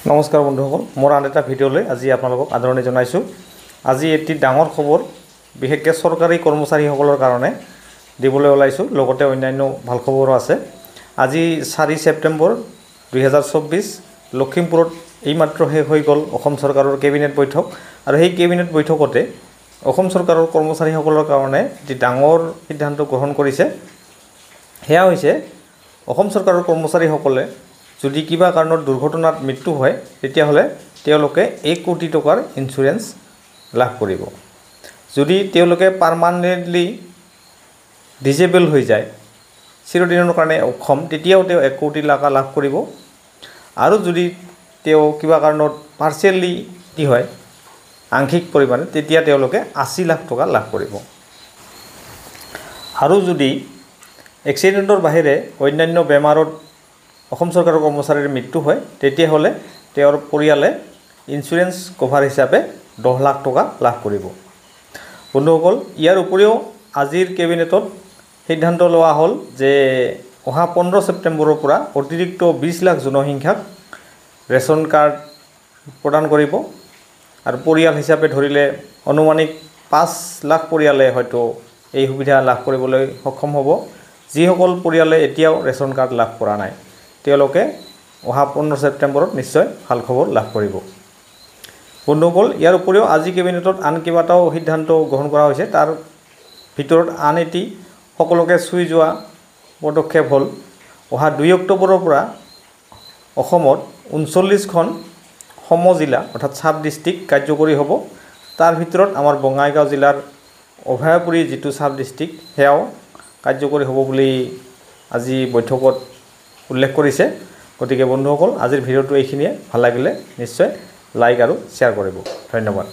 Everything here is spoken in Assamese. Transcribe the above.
নমস্কাৰ বন্ধুসকল মোৰ আন এটা ভিডিঅ'লৈ আজি আপোনালোকক আদৰণি জনাইছোঁ। আজি এটি ডাঙৰ খবৰ বিশেষকৈ চৰকাৰী কৰ্মচাৰীসকলৰ কাৰণে দিবলৈ ওলাইছোঁ। লগতে অন্যান্য ভাল খবৰো আছে। আজি 4 ছেপ্টেম্বৰ 2024 লখিমপুৰত এইমাত্ৰ শেষ হৈ গ'ল অসম চৰকাৰৰ কেবিনেট বৈঠক আৰু সেই কেবিনেট বৈঠকতে অসম চৰকাৰৰ কৰ্মচাৰীসকলৰ কাৰণে এটি ডাঙৰ সিদ্ধান্ত গ্ৰহণ কৰিছে। সেয়া হৈছে অসম চৰকাৰৰ কৰ্মচাৰীসকলে যদি কিবা কাৰণত দুৰ্ঘটনাত মৃত্যু হয় তেতিয়াহ'লে তেওঁলোকে 1 কোটি টকাৰ ইঞ্চুৰেঞ্চ লাভ কৰিব। যদি তেওঁলোকে পাৰ্মানেণ্টলি ডিজেবল হৈ যায়, চিৰদিনৰ কাৰণে অক্ষম, তেতিয়াও তেওঁ 1 কোটি টকা লাভ কৰিব। আৰু যদি তেওঁ কিবা কাৰণত পাৰ্চিয়েলি কি হয় আংশিক পৰিমাণে, তেতিয়া তেওঁলোকে 80 লাখ টকা লাভ কৰিব। আৰু যদি এক্সিডেণ্টৰ বাহিৰে অন্যান্য বেমাৰত অসম চৰকাৰৰ কৰ্মচাৰীৰ মৃত্যু হয় তেতিয়াহ'লে তেওঁৰ পৰিয়ালে ইঞ্চুৰেঞ্চ কভাৰ হিচাপে 10 লাখ টকা লাভ কৰিব। বন্ধুসকল, ইয়াৰ উপৰিও আজিৰ কেবিনেটত সিদ্ধান্ত লোৱা হ'ল যে অহা 15 ছেপ্টেম্বৰৰ পৰা অতিৰিক্ত 20 লাখ জনসংখ্যাক ৰেচন কাৰ্ড প্ৰদান কৰিব। আৰু পৰিয়াল হিচাপে ধৰিলে অনুমানিক 5 লাখ পৰিয়ালে হয়তো এই সুবিধা লাভ কৰিবলৈ সক্ষম হ'ব। যিসকল পৰিয়ালে এতিয়াও ৰেচন কাৰ্ড লাভ কৰা নাই তেওঁলোকে অহা 15 ছেপ্টেম্বৰত নিশ্চয় ভাল খবৰ লাভ কৰিব। বন্ধুসকল, ইয়াৰ উপৰিও আজি কেবিনেটত আন কেইবাটাও সিদ্ধান্ত গ্ৰহণ কৰা হৈছে। তাৰ ভিতৰত আন এটি সকলোকে চুই যোৱা পদক্ষেপ হ'ল অহা 2 অক্টোবৰৰ পৰা অসমত 39খন সমজিলা অৰ্থাৎ সাব ডিষ্ট্ৰিক্ট কাৰ্যকৰী হ'ব। তাৰ ভিতৰত আমাৰ বঙাইগাঁও জিলাৰ অভয়াপুৰী যিটো সাব ডিষ্ট্ৰিক্ট সেয়াও কাৰ্যকৰী হ'ব বুলি আজি বৈঠকত উল্লেখ কৰিছে। গতিকে বন্ধুসকল, আজিৰ ভিডিঅ'টো এইখিনিয়ে। ভাল লাগিলে নিশ্চয় লাইক আৰু শ্বেয়াৰ কৰিব। ধন্যবাদ।